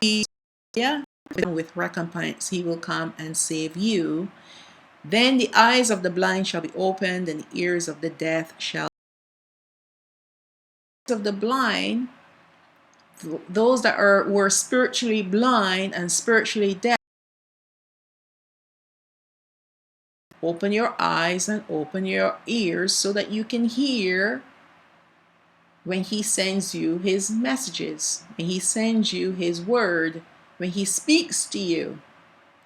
Yeah, with recompense he will come and save you. Then the eyes of the blind shall be opened, and the ears of the deaf shall of the blind, those that were spiritually blind and spiritually deaf, open your eyes and open your ears so that you can hear when he sends you his messages, when he sends you his word, when he speaks to you,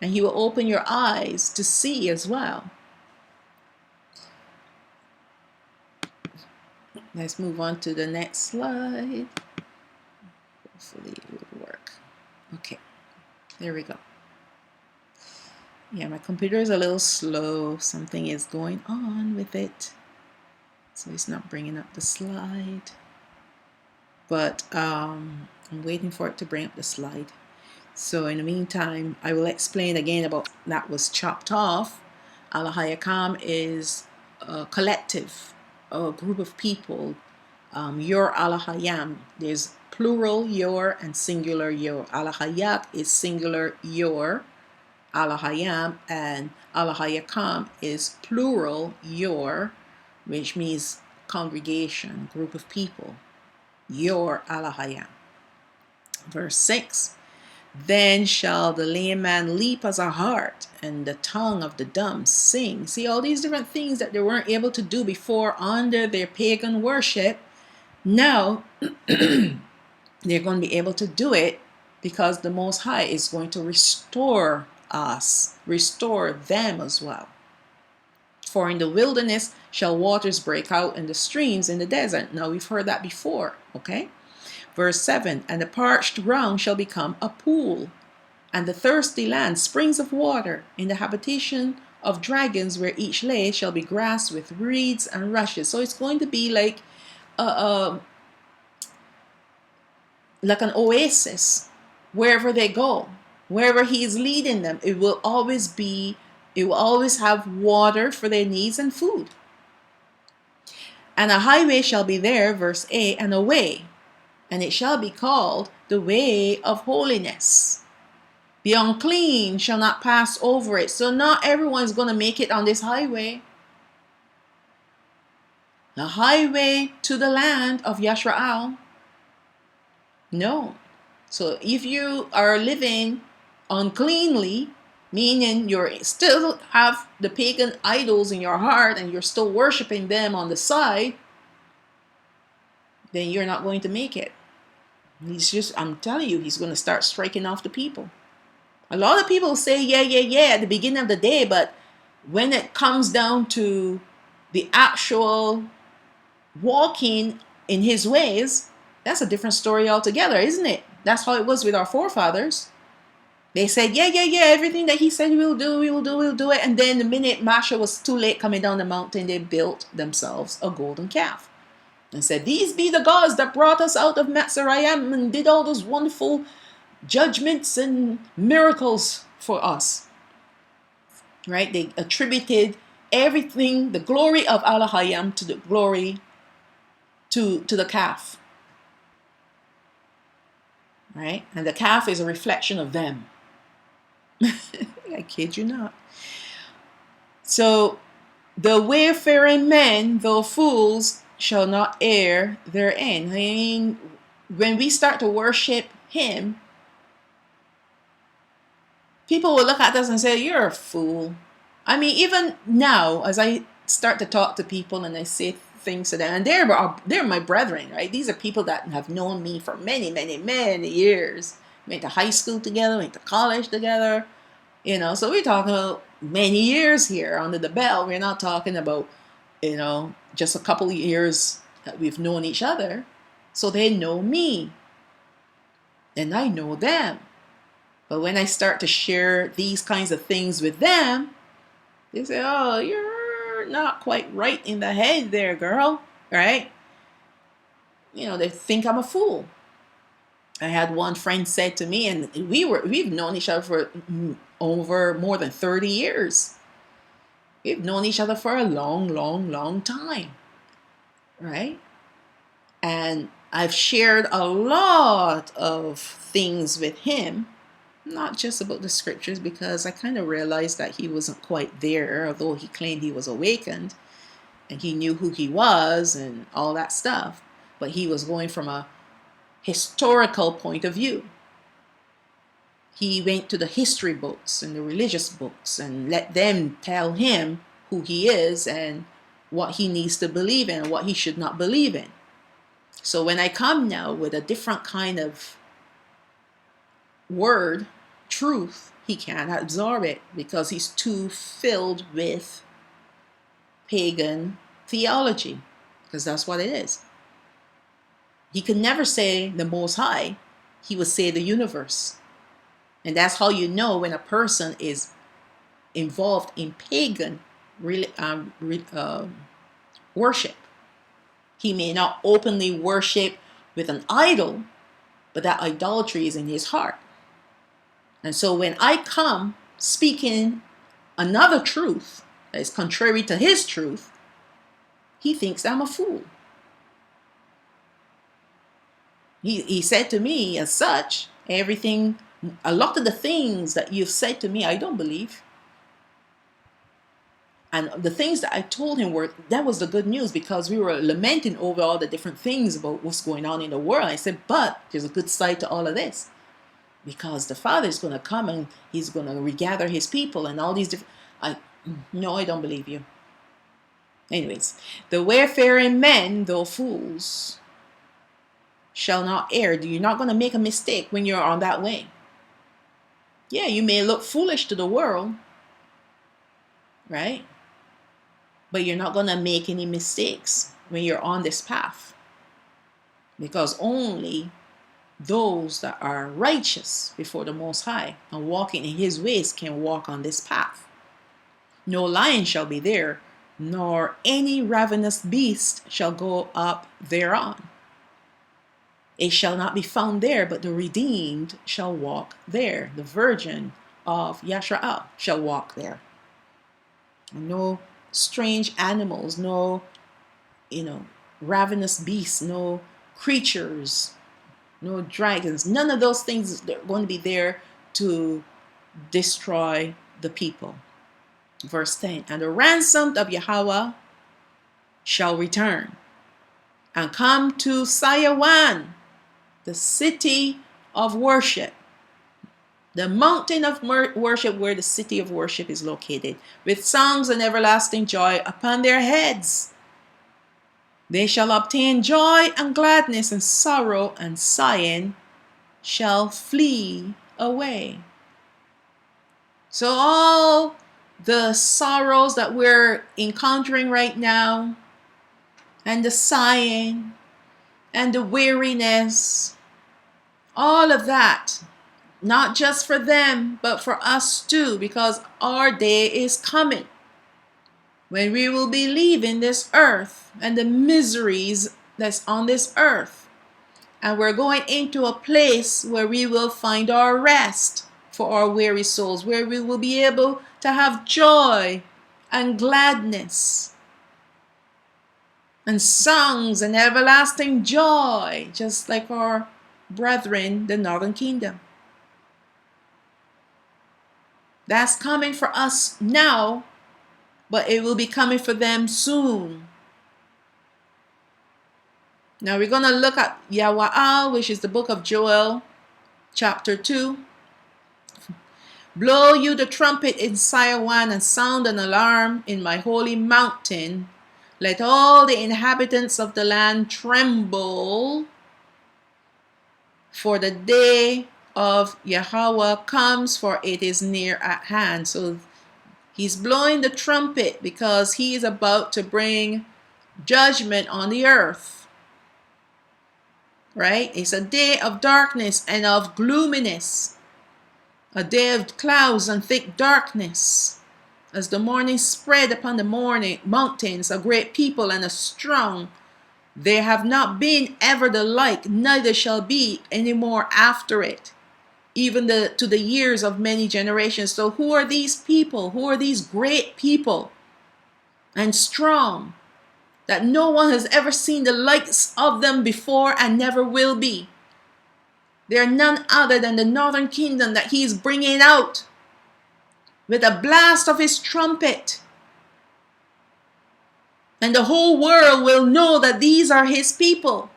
and he will open your eyes to see as well. Let's move on to the next slide. Hopefully it will work. Okay, there we go. Yeah, my computer is a little slow. Something is going on with it, so it's not bringing up the slide. But I'm waiting for it to bring up the slide. So in the meantime, I will explain again about that was chopped off. Alahayakam is a collective, a group of people. Your Alahayam, there's plural your and singular your. Alahayak is singular your. Alahayam, and Alahayakam is plural your, which means congregation, group of people. Your Alahayam. Verse 6, then shall the lame man leap as a hart, and the tongue of the dumb sing. See, all these different things that they weren't able to do before under their pagan worship, now they're going to be able to do it because the Most High is going to restore us, restore them as well. For in the wilderness shall waters break out in the streams in the desert. Now we've heard that before, okay? Verse 7, and the parched ground shall become a pool, and the thirsty land springs of water. In the habitation of dragons where each lay shall be grass with reeds and rushes. So it's going to be like an oasis wherever they go, wherever he is leading them. It will always have water for their needs and food. And a highway shall be there, verse 8, and a way, and it shall be called the way of holiness. The unclean shall not pass over it. So not everyone's going to make it on this highway. The highway to the land of Yashrael. No. So if you are living uncleanly, meaning you still have the pagan idols in your heart and you're still worshiping them on the side, then you're not going to make it. I'm telling you, he's going to start striking off the people. A lot of people say, yeah, at the beginning of the day, but when it comes down to the actual walking in his ways, that's a different story altogether, isn't it? That's how it was with our forefathers. They said, yeah, everything that he said we'll do it. And then the minute Masha was too late coming down the mountain, they built themselves a golden calf and said, these be the gods that brought us out of Mitzrayim and did all those wonderful judgments and miracles for us. Right? They attributed everything, the glory of Alahayam, to the glory to the calf. Right? And the calf is a reflection of them. I kid you not. So the wayfaring men, though fools, shall not err therein. I mean, when we start to worship him, people will look at us and say, you're a fool. I mean, even now, as I start to talk to people and I say things to them, and they're my brethren, right? These are people that have known me for many, many, many years. We went to high school together, went to college together, so we're talking about many years here under the belt. We're not talking about, just a couple of years that we've known each other. So they know me and I know them. But when I start to share these kinds of things with them, they say, oh, you're not quite right in the head there, girl, right? They think I'm a fool. I had one friend said to me, and we've known each other for over more than 30 years. We've known each other for a long, long, long time, right? And I've shared a lot of things with him, not just about the scriptures, because I kind of realized that he wasn't quite there, although he claimed he was awakened and he knew who he was and all that stuff. But he was going from a historical point of view. He went to the history books and the religious books and let them tell him who he is and what he needs to believe in and what he should not believe in. So when I come now with a different kind of word, truth, he can't absorb it because he's too filled with pagan theology, because that's what it is. He could never say the Most High. He would say the universe. And that's how you know when a person is involved in pagan worship. He may not openly worship with an idol, but that idolatry is in his heart. And so when I come speaking another truth that is contrary to his truth, he thinks I'm a fool. He said to me as such, a lot of the things that you've said to me, I don't believe. And the things that I told him that was the good news, because we were lamenting over all the different things about what's going on in the world. I said, but there's a good side to all of this, because the Father is going to come and he's going to regather his people and all these different. No, I don't believe you. Anyways, the wayfaring men, though fools, shall not err. You're not going to make a mistake when you're on that way. Yeah, you may look foolish to the world, right? But you're not going to make any mistakes when you're on this path, because only those that are righteous before the Most High and walking in his ways can walk on this path. No lion shall be there, nor any ravenous beast shall go up thereon. It shall not be found there, but the redeemed shall walk there. The virgin of Yasha'al shall walk there. And no strange animals, no, ravenous beasts, no creatures, no dragons. None of those things are going to be there to destroy the people. Verse 10, and the ransomed of Yahweh shall return and come to Shalawam, the city of worship, the mountain of worship where the city of worship is located, with songs and everlasting joy upon their heads. They shall obtain joy and gladness, and sorrow and sighing shall flee away. So all the sorrows that we're encountering right now, and the sighing, and the weariness, all of that, not just for them, but for us too, because our day is coming when we will be leaving this earth and the miseries that's on this earth. And we're going into a place where we will find our rest for our weary souls, where we will be able to have joy and gladness and songs and everlasting joy, just like our brethren, the Northern Kingdom. That's coming for us now, but it will be coming for them soon. Now we're going to look at Yahweh, which is the book of Joel, chapter 2. Blow you the trumpet in Shalawam and sound an alarm in my holy mountain. Let all the inhabitants of the land tremble, for the day of Yahweh comes, for it is near at hand. So he's blowing the trumpet because he is about to bring judgment on the earth. Right? It's a day of darkness and of gloominess, a day of clouds and thick darkness. As the morning spread upon the mountains, a great people and a strong, there have not been ever the like, neither shall be any more after it, even to the years of many generations. So who are these people? Who are these great people and strong that no one has ever seen the likes of them before and never will be. They are none other than the northern kingdom that he is bringing out with a blast of his trumpet. And the whole world will know that these are his people.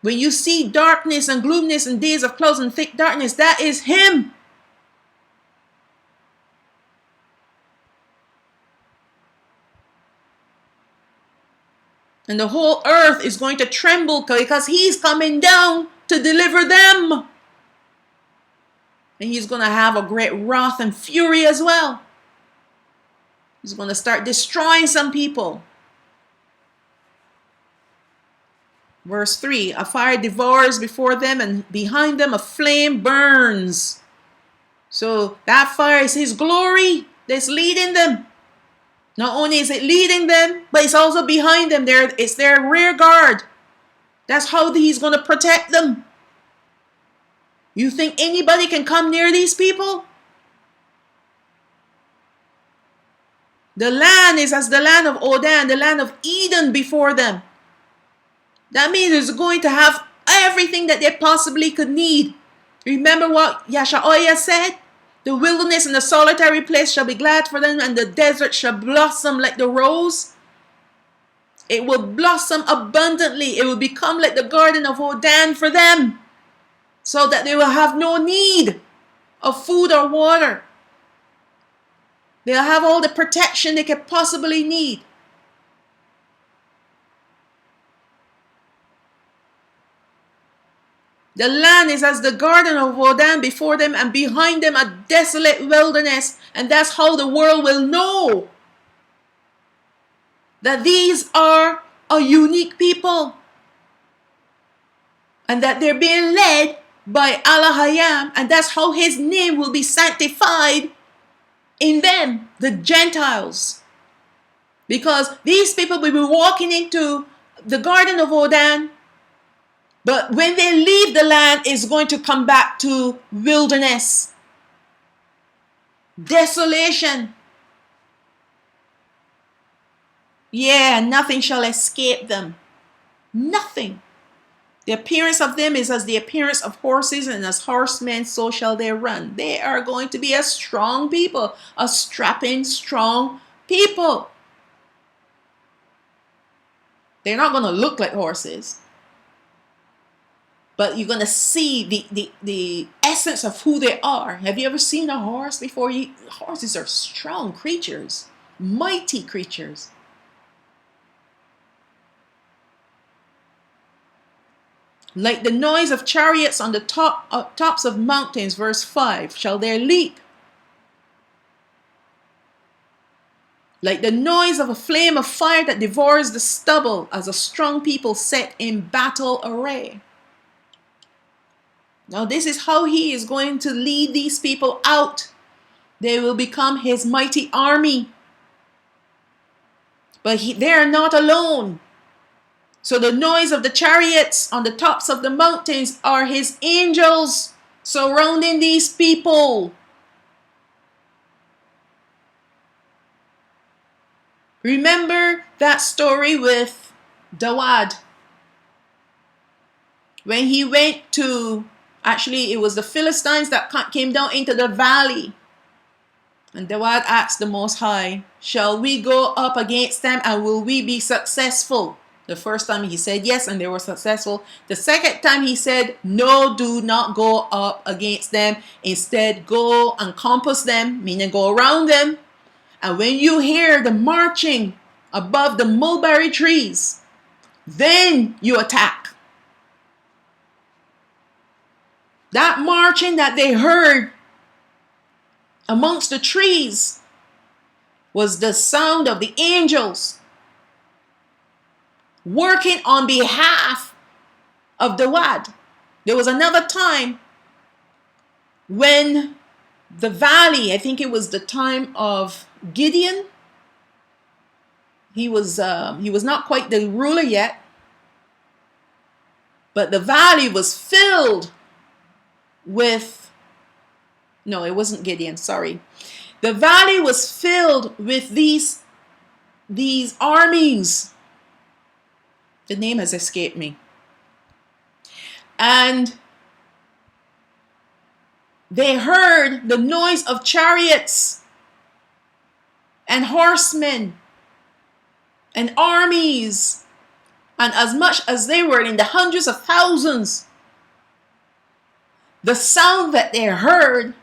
When you see darkness and gloominess and days of clouds and thick darkness, that is him. And the whole earth is going to tremble because he's coming down to deliver them. And he's going to have a great wrath and fury as well. He's going to start destroying some people. Verse 3, a fire devours before them, and behind them a flame burns. So that fire is his glory that's leading them. Not only is it leading them, but it's also behind them. It's their rear guard. That's how he's going to protect them. You think anybody can come near these people? The land is as the land of Odan, the land of Eden before them. That means it's going to have everything that they possibly could need. Remember what Yasha'oyah said? The wilderness and the solitary place shall be glad for them, and the desert shall blossom like the rose. It will blossom abundantly. It will become like the garden of Odan for them, so that they will have no need of food or water. They'll have all the protection they could possibly need. The land is as the garden of Odan before them, and behind them a desolate wilderness. And that's how the world will know that these are a unique people. And that they're being led by Allah Hayam. And that's how his name will be sanctified in them, the Gentiles. Because these people will be walking into the garden of Odan. But when they leave the land, it's going to come back to wilderness, desolation. Yeah, nothing shall escape them. Nothing. The appearance of them is as the appearance of horses, and as horsemen, so shall they run. They are going to be a strong people, a strapping, strong people. They're not going to look like horses. But you're going to see the essence of who they are. Have you ever seen a horse before? Horses are strong creatures, mighty creatures. Like the noise of chariots on the tops of mountains, verse 5, shall they leap. Like the noise of a flame of fire that devours the stubble, as a strong people set in battle array. Now this is how he is going to lead these people out. They will become his mighty army. But they are not alone. So the noise of the chariots on the tops of the mountains are his angels surrounding these people. Remember that story with Dawad? When he went to, actually it was the Philistines that came down into the valley. And Dawad asked the Most High, shall we go up against them, and will we be successful? The first time he said yes, and they were successful. The second time he said, no, do not go up against them. Instead, go and compass them, meaning go around them. And when you hear the marching above the mulberry trees, then you attack. That marching that they heard amongst the trees was the sound of the angels working on behalf of Dawad. There was another time when the valley, I think it was the time of Gideon. He was not quite the ruler yet, but the valley was filled with, no, it wasn't Gideon, sorry. The valley was filled with these these armies. The name has escaped me. And they heard the noise of chariots and horsemen and armies. And as much as they were in the hundreds of thousands, the sound that they heard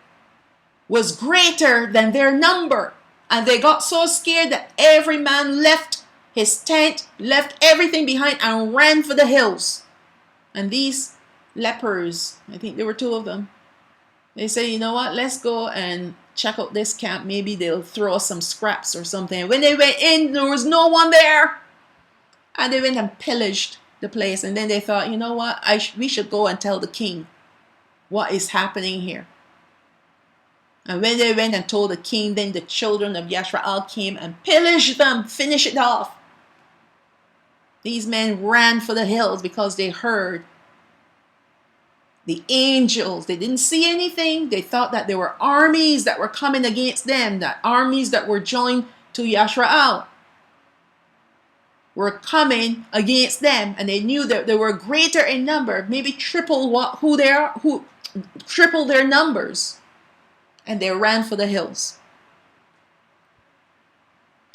was greater than their number. And they got so scared that every man left his tent, left everything behind, and ran for the hills. And these lepers, I think there were 2 of them, they said, you know what, let's go and check out this camp. Maybe they'll throw us some scraps or something. When they went in, there was no one there. And they went and pillaged the place. And then they thought, you know what, we should go and tell the king what is happening here. And when they went and told the king, then the children of Yashraal came and pillaged them, finished it off. These men ran for the hills because they heard the angels. They didn't see anything. They thought that there were armies that were coming against them, that armies that were joined to Yashraal were coming against them, and they knew that they were greater in number, maybe triple triple their numbers, and they ran for the hills.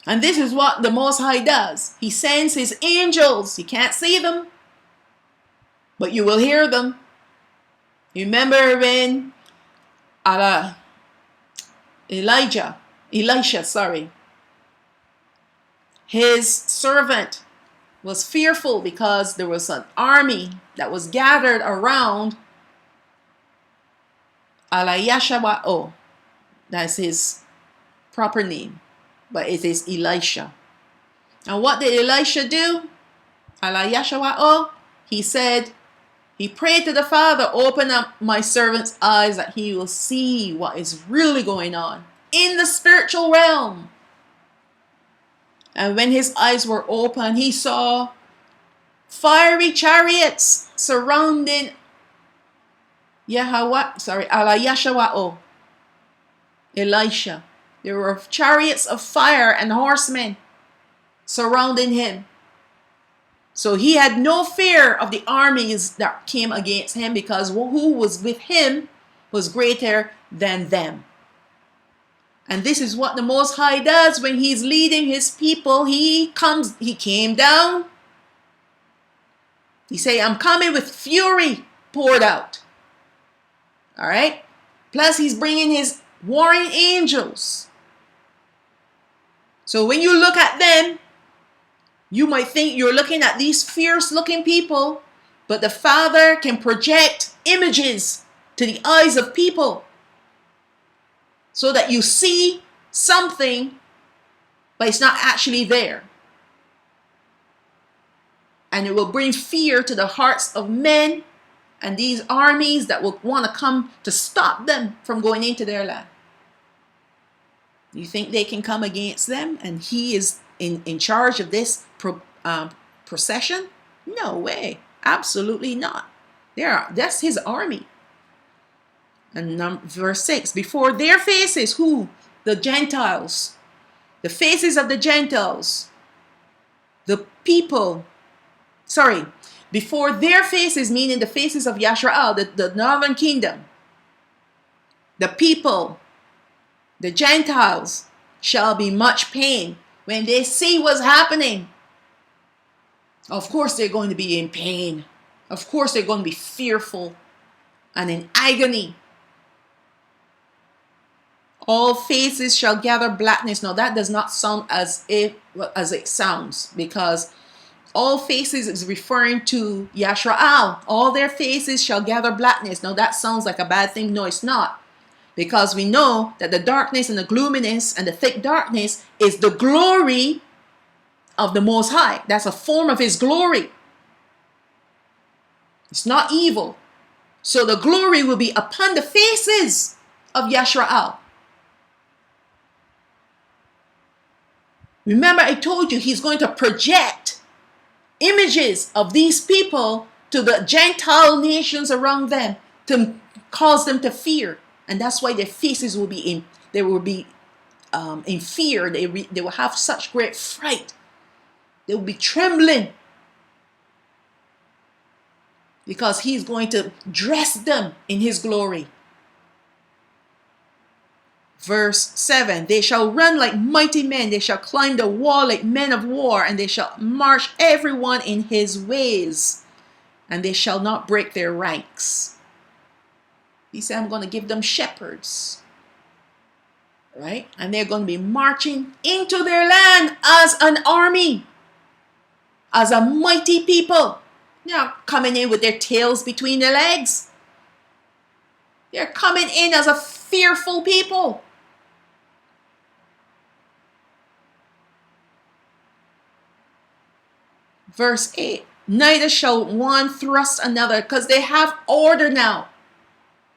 And this is what the Most High does. He sends his angels. You can't see them, but you will hear them. You remember when Elisha, his servant was fearful because there was an army that was gathered around Yashawa'o. That's his proper name, but it is Elisha. And what did Elisha do? Yashawa'o, he said, he prayed to the Father, open up my servant's eyes that he will see what is really going on in the spiritual realm. And when his eyes were open, he saw fiery chariots surrounding Yashawa'o, Elisha. There were chariots of fire and horsemen surrounding him. So he had no fear of the armies that came against him, because who was with him was greater than them. And this is what the Most High does when he's leading his people. He came down. He said, I'm coming with fury poured out. All right. Plus he's bringing his warring angels. So when you look at them, you might think you're looking at these fierce looking people, but the Father can project images to the eyes of people so that you see something, but it's not actually there. And it will bring fear to the hearts of men and these armies that will want to come to stop them from going into their land. You think they can come against them and he is in charge of this procession? No way. Absolutely not. That's his army. And verse 6, before their faces, who? The Gentiles. The faces of the Gentiles. The people. Sorry. Before their faces, meaning the faces of Yashraal, the northern kingdom. The people. The Gentiles shall be much pain when they see what's happening. Of course they're going to be in pain. Of course they're going to be fearful and in agony. All faces shall gather blackness. Now that does not sound as it sounds, because all faces is referring to Yashraal. All their faces shall gather blackness. Now that sounds like a bad thing. No, it's not. Because we know that the darkness and the gloominess and the thick darkness is the glory of the Most High. That's a form of his glory. It's not evil. So the glory will be upon the faces of Yashraal. Remember, I told you he's going to project images of these people to the Gentile nations around them to cause them to fear. And that's why their faces will be in fear. They will have such great fright. They will be trembling because he's going to dress them in his glory. Verse 7, they shall run like mighty men, they shall climb the wall like men of war, and they shall march everyone in his ways, and they shall not break their ranks. He said, I'm going to give them shepherds, right? And they're going to be marching into their land as an army, as a mighty people. They're not coming in with their tails between their legs. They're coming in as a fearful people. Verse 8, neither shall one thrust another, because they have order now.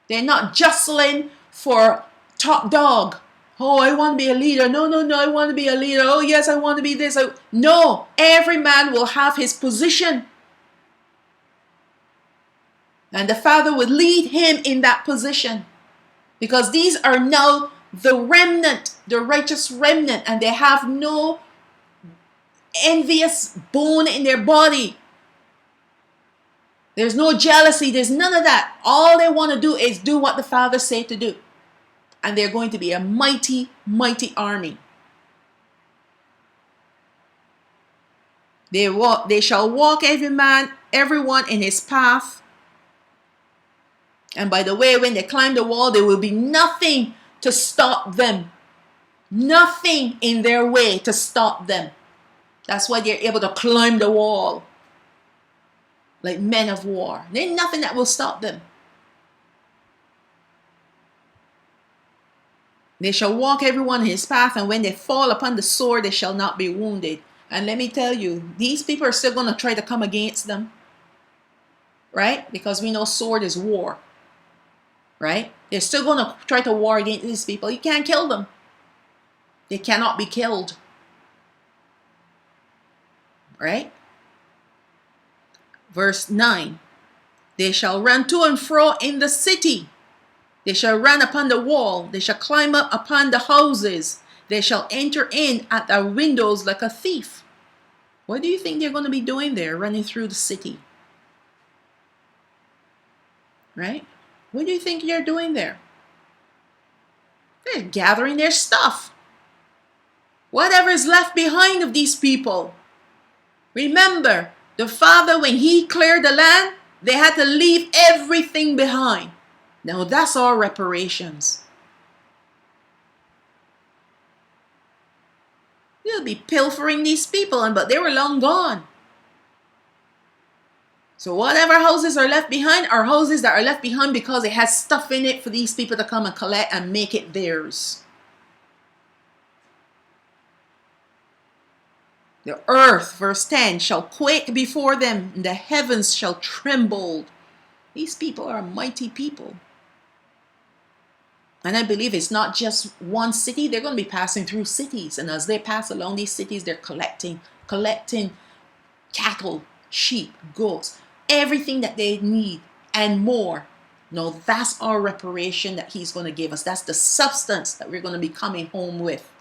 They're not jostling for top dog. Oh, I want to be a leader. No, I want to be a leader. Oh, yes, I want to be this. No, every man will have his position. And the Father would lead him in that position. Because these are now the remnant, the righteous remnant, and they have no envious bone in their body. There's no jealousy. There's none of that. All they want to do is do what the Father said to do. And they're going to be a mighty, mighty army. They shall walk everyone in his path. And by the way, when they climb the wall, there will be nothing to stop them. Nothing in their way to stop them. That's why they're able to climb the wall like men of war. There's nothing that will stop them. They shall walk everyone in his path, and when they fall upon the sword, they shall not be wounded. And let me tell you, these people are still going to try to come against them. Right? Because we know sword is war. Right? They're still going to try to war against these people. You can't kill them. They cannot be killed. Right? Verse 9. They shall run to and fro in the city. They shall run upon the wall. They shall climb up upon the houses. They shall enter in at the windows like a thief. What do you think they're going to be doing there, running through the city? Right? What do you think they're doing there? They're gathering their stuff. Whatever is left behind of these people. Remember, the Father, when he cleared the land, they had to leave everything behind. Now that's our reparations. They'll be pilfering these people, but they were long gone. So whatever houses are left behind are houses that are left behind because it has stuff in it for these people to come and collect and make it theirs. The earth, verse 10, shall quake before them, and the heavens shall tremble. These people are mighty people. And I believe it's not just one city. They're going to be passing through cities. And as they pass along these cities, they're collecting cattle, sheep, goats, everything that they need and more. No, that's our reparation that he's going to give us. That's the substance that we're going to be coming home with.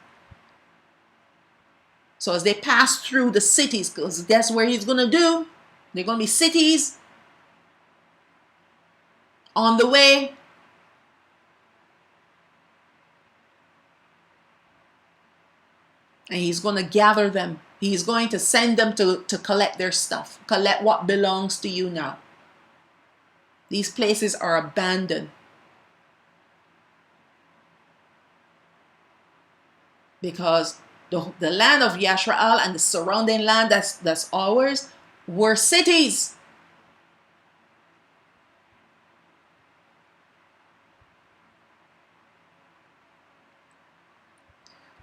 So as they pass through the cities, because that's where he's going to do, they're going to be cities on the way. And he's going to gather them. He's going to send them to collect their stuff. Collect what belongs to you now. These places are abandoned. Because the land of Yashrael and the surrounding land that's ours were cities.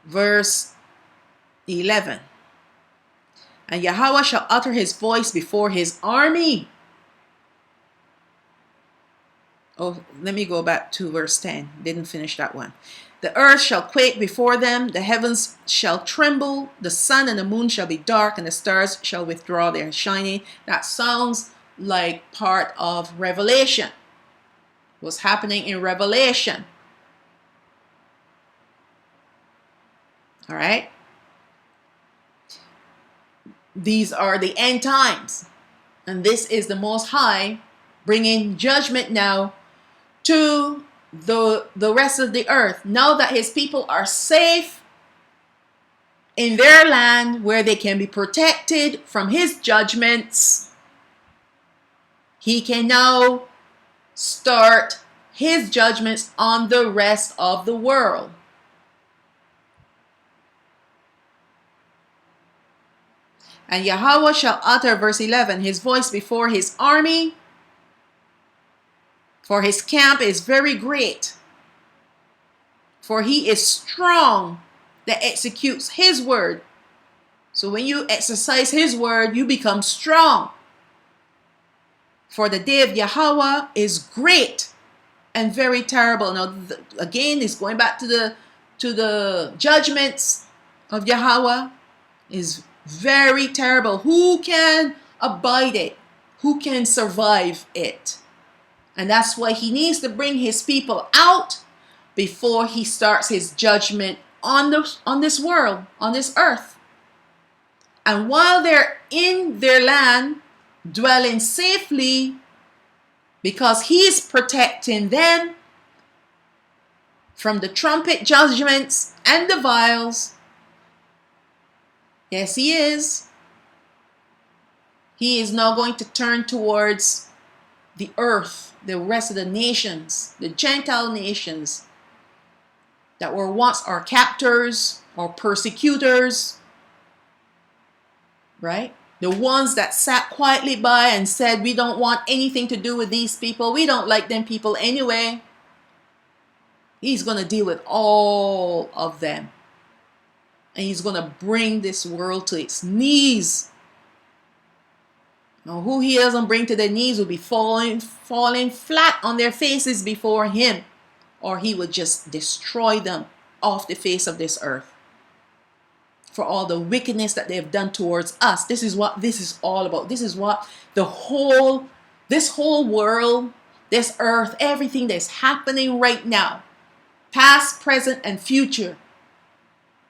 Verse 11. And Yahweh shall utter his voice before his army. Oh, let me go back to verse 10. Didn't finish that one. The earth shall quake before them, the heavens shall tremble, the sun and the moon shall be dark, and the stars shall withdraw their shining. That sounds like part of Revelation. What's happening in Revelation? All right. These are the end times. And this is the Most High bringing judgment now to the rest of the earth. Now that his people are safe in their land where they can be protected from his judgments, he can now start his judgments on the rest of the world. And Yahweh shall utter, verse 11, his voice before his army, for his camp is very great. For he is strong that executes his word. So when you exercise his word, you become strong. For the day of Yahweh is great and very terrible. Now, again, it's going back to the judgments of Yahweh is very terrible. Who can abide it? Who can survive it? And that's why he needs to bring his people out before he starts his judgment on this world, on this earth. And while they're in their land, dwelling safely, because he's protecting them from the trumpet judgments and the vials. Yes, he is. He is now going to turn towards the earth, the rest of the nations, the Gentile nations that were once our captors or persecutors, right? The ones that sat quietly by and said, we don't want anything to do with these people. We don't like them people anyway. He's going to deal with all of them. And he's going to bring this world to its knees. Now, who he doesn't bring to their knees will be falling flat on their faces before him. Or he would just destroy them off the face of this earth. For all the wickedness that they've done towards us. This is what this is all about. This is what this whole world, this earth, everything that's happening right now, past, present, and future,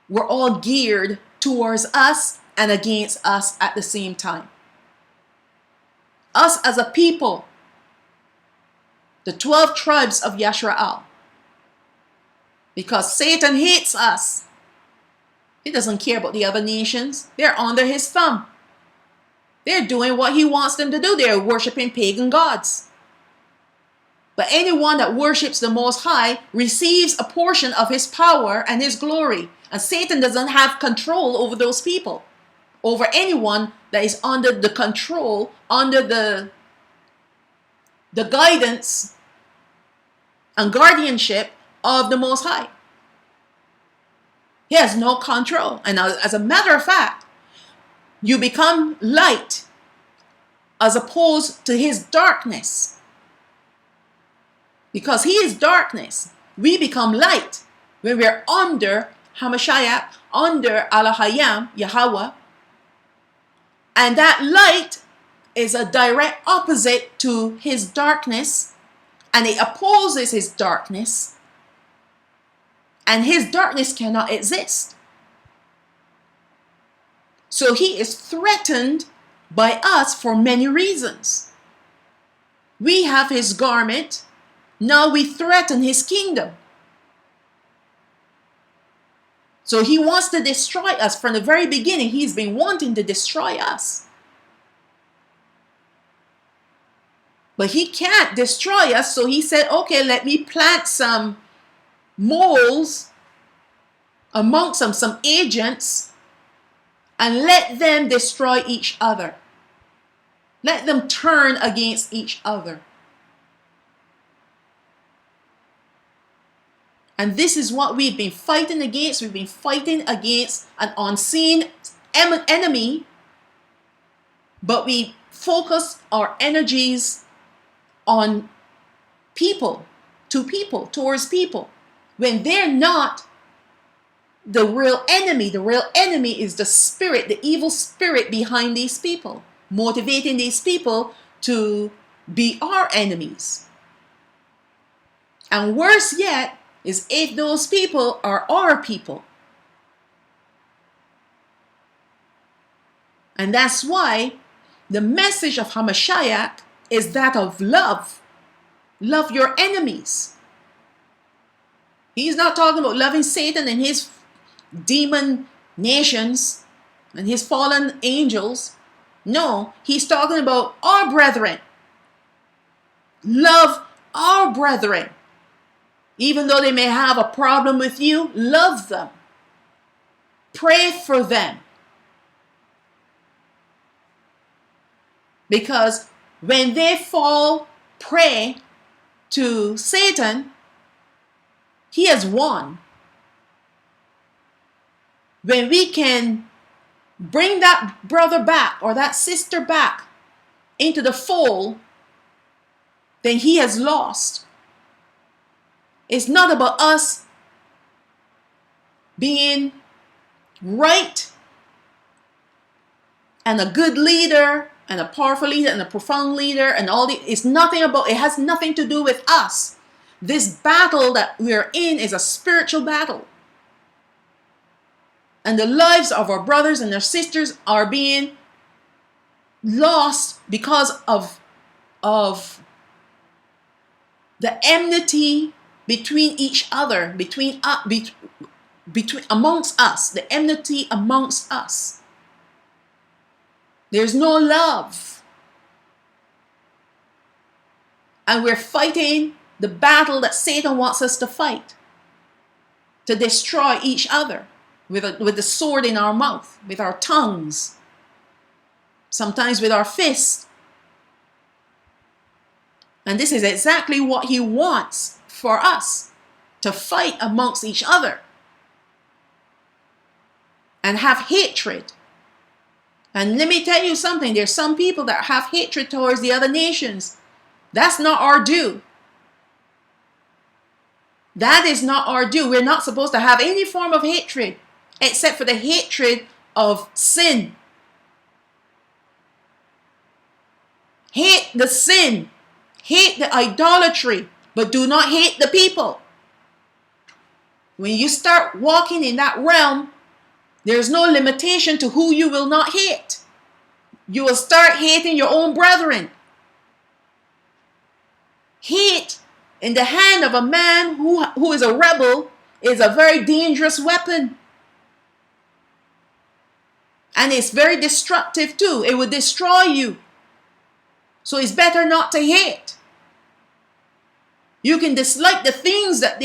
we're all geared towards us and against us at the same time. Us as a people, the 12 tribes of Yashrael, because Satan hates us. He doesn't care about the other nations. They're under his thumb. They're doing what he wants them to do. They're worshiping pagan gods. But anyone that worships the Most High receives a portion of his power and his glory. And Satan doesn't have control over those people. Over anyone that is under the control, under the guidance and guardianship of the Most High. He has no control. And as a matter of fact, you become light as opposed to his darkness. Because he is darkness, we become light when we're under Hamashiach, under Alahayam, Yahweh. And that light is a direct opposite to his darkness, and it opposes his darkness. And his darkness cannot exist. So he is threatened by us for many reasons. We have his garment. Now we threaten his kingdom. So he wants to destroy us. From the very beginning, he's been wanting to destroy us. But he can't destroy us. So he said, okay, let me plant some moles amongst them, some agents, and let them destroy each other. Let them turn against each other. And this is what we've been fighting against. We've been fighting against an unseen enemy, but we focus our energies on people, towards people, when they're not the real enemy. The real enemy is the spirit, the evil spirit behind these people, motivating these people to be our enemies. And worse yet is if those people are our people. And that's why the message of Hamashiach is that of love. Love your enemies. He's not talking about loving Satan and his demon nations and his fallen angels. No, he's talking about our brethren. Love our brethren. Even though they may have a problem with you, love them. Pray for them. Because when they fall prey to Satan, he has won. When we can bring that brother back or that sister back into the fold, then he has lost. It's not about us being right and a good leader and a powerful leader and a profound leader and all the, it's nothing about, it has nothing to do with us. This battle that we're in is a spiritual battle. And the lives of our brothers and our sisters are being lost because of the enmity between each other, between amongst us, the enmity amongst us. There's no love. And we're fighting the battle that Satan wants us to fight, to destroy each other with the sword in our mouth, with our tongues, sometimes with our fists. And this is exactly what he wants for us, to fight amongst each other and have hatred. And let me tell you something, there's some people that have hatred towards the other nations. That's not our due. That is not our due. We're not supposed to have any form of hatred except for the hatred of sin. Hate the sin. Hate the idolatry. But do not hate the people. When you start walking in that realm, there's no limitation to who you will not hate. You will start hating your own brethren. Hate in the hand of a man who is a rebel is a very dangerous weapon. And it's very destructive too. It will destroy you. So it's better not to hate. You can dislike the things that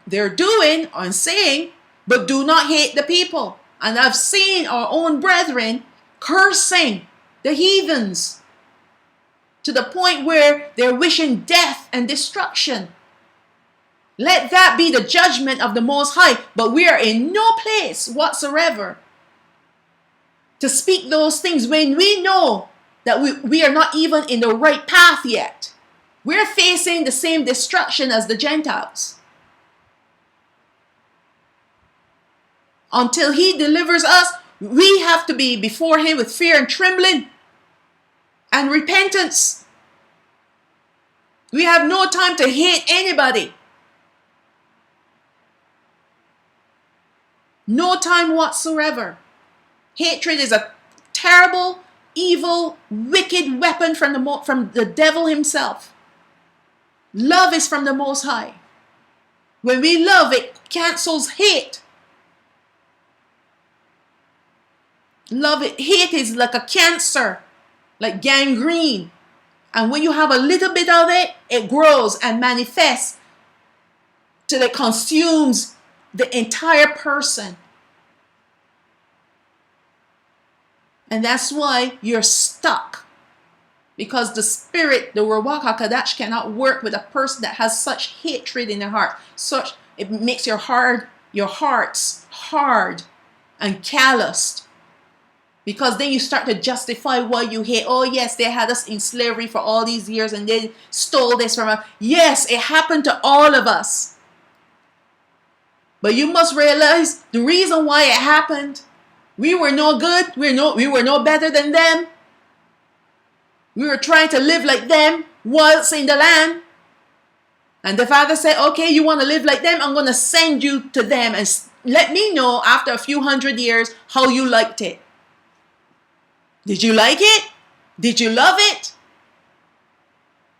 they're doing and saying, but do not hate the people. And I've seen our own brethren cursing the heathens to the point where they're wishing death and destruction. Let that be the judgment of the Most High. But we are in no place whatsoever to speak those things when we know that we are not even in the right path yet. We're facing the same destruction as the Gentiles. Until he delivers us, we have to be before him with fear and trembling and repentance. We have no time to hate anybody. No time whatsoever. Hatred is a terrible, evil, wicked weapon from the devil himself. Love is from the Most High. When we love, it cancels hate. Love it. Hate is like a cancer, like gangrene. And when you have a little bit of it, it grows and manifests till it consumes the entire person. And that's why you're stuck. Because the spirit, the Ruach HaKodesh, cannot work with a person that has such hatred in their heart. It makes your hearts hard and calloused. Because then you start to justify why you hate. Oh yes, they had us in slavery for all these years and they stole this from us. Yes, it happened to all of us. But you must realize the reason why it happened. We were no good. We were no better than them. We were trying to live like them whilst in the land. And the Father said, okay, you want to live like them? I'm going to send you to them and let me know after a few hundred years how you liked it. Did you like it? Did you love it?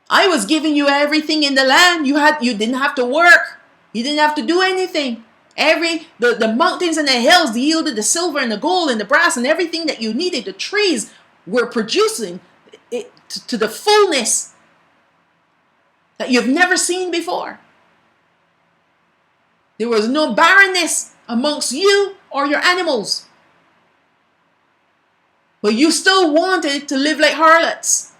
I was giving you everything in the land. You didn't have to work. You didn't have to do anything. The mountains and the hills yielded the silver and the gold and the brass and everything that you needed. The trees were producing it to the fullness that you've never seen before. There was no barrenness amongst you or your animals. But you still wanted to live like harlots.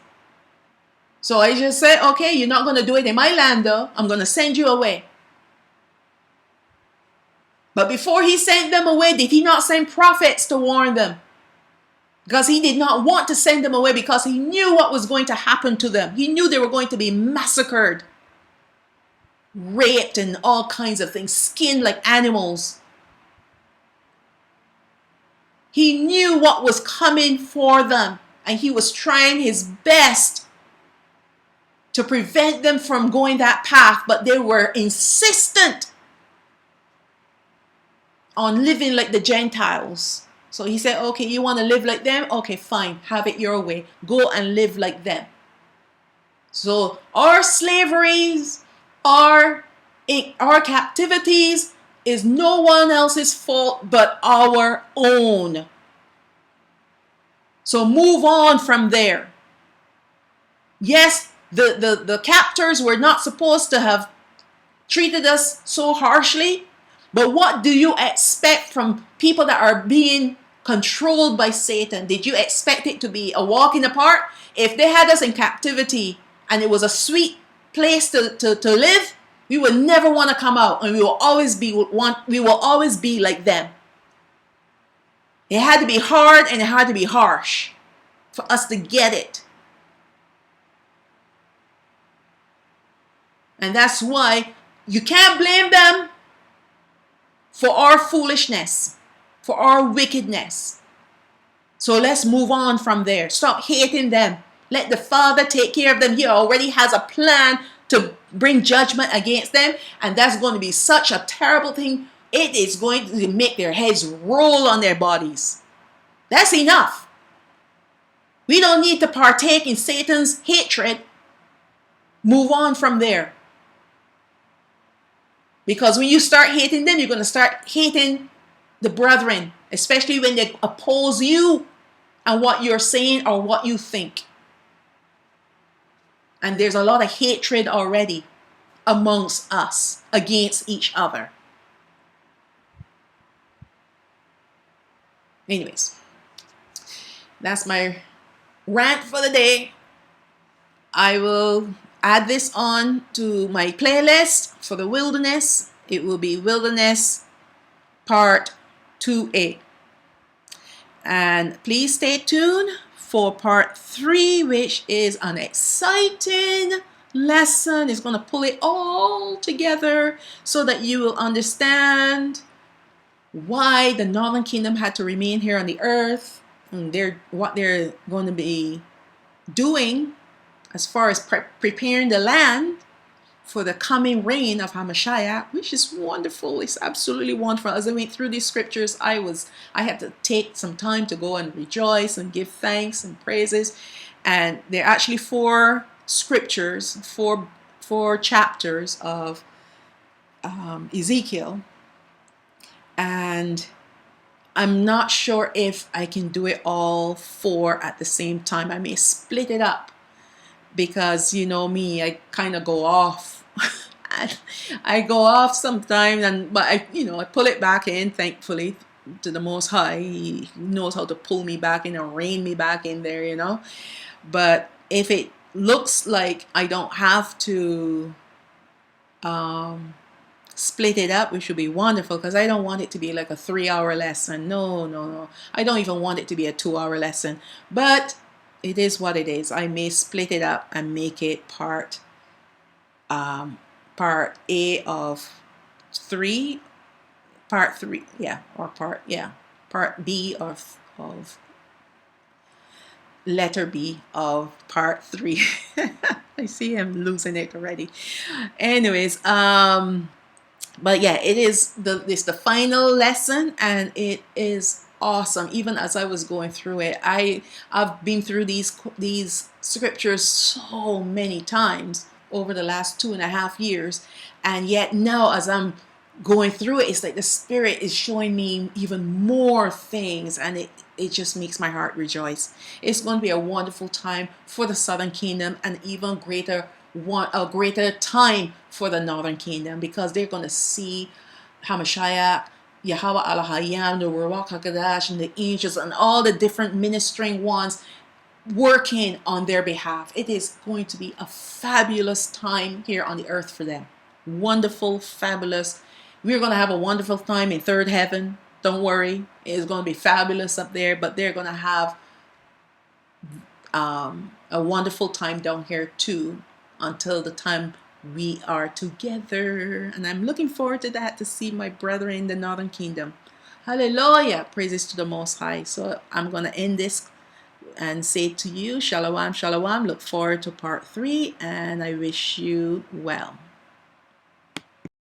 So I just said, okay, you're not going to do it in my land though. I'm going to send you away. But before he sent them away, did he not send prophets to warn them? Because he did not want to send them away because he knew what was going to happen to them. He knew they were going to be massacred, raped and all kinds of things, skinned like animals. He knew what was coming for them, and he was trying his best to prevent them from going that path, but they were insistent on living like the Gentiles. So he said, okay, you want to live like them? Okay, fine, have it your way. Go and live like them. So our slaveries, our captivities is no one else's fault but our own. So move on from there. Yes, the captors were not supposed to have treated us so harshly, but what do you expect from people that are being controlled by Satan? Did you expect it to be a walk in the park? If they had us in captivity and it was a sweet place to live, we would never want to come out, and we will always be like them. It had to be hard and it had to be harsh for us to get it. And that's why you can't blame them for our foolishness, for our wickedness. So let's move on from there. Stop hating them. Let the Father take care of them. He already has a plan to bring judgment against them. And that's going to be such a terrible thing. It is going to make their heads roll on their bodies. That's enough. We don't need to partake in Satan's hatred. Move on from there. Because when you start hating them, you're going to start hating the brethren, especially when they oppose you and what you're saying or what you think. And there's a lot of hatred already amongst us against each other. Anyways, that's my rant for the day. I will add this on to my playlist for the wilderness. It will be Wilderness Part 2A. And please stay tuned for Part 3, which is an exciting lesson. It's going to pull it all together so that you will understand why the Northern Kingdom had to remain here on the earth, and what they're going to be doing as far as preparing the land for the coming reign of Hamashiach, which is wonderful. It's absolutely wonderful. As I went through these scriptures, I had to take some time to go and rejoice and give thanks and praises. And there are actually 4 scriptures, four chapters of Ezekiel. And I'm not sure if I can do it all 4 at the same time. I may split it up. Because you know me, I kind of go off. I go off sometimes, but I pull it back in. Thankfully, to the Most High, He knows how to pull me back in and rein me back in there, But if it looks like I don't have to split it up, which would be wonderful, because I don't want it to be like a 3-hour lesson. No. I don't even want it to be a 2-hour lesson. But it is what it is. I may split it up and make it part A of 3, part 3, part B of letter B of part 3. I see I'm losing it already. Anyways, but yeah, it's the final lesson, and it is awesome. Even as I was going through it, I've been through these scriptures so many times over the last 2.5 years, and yet now as I'm going through it, it's like the Spirit is showing me even more things, and it just makes my heart rejoice. It's going to be a wonderful time for the Southern Kingdom, and even a greater time for the Northern Kingdom, because they're going to see Hamashiach, Yahweh Elohim, the Ruach HaKodesh, and the angels, and all the different ministering ones working on their behalf. It is going to be a fabulous time here on the earth for them. Wonderful, fabulous. We're going to have a wonderful time in third heaven. Don't worry. It's going to be fabulous up there, but they're going to have a wonderful time down here too, until the time we are together. And I'm looking forward to that, to see my brethren in the Northern Kingdom. Hallelujah. Praises to the Most High. So I'm going to end this and say to you, Shalawam, Shalawam. Look forward to part 3, and I wish you well.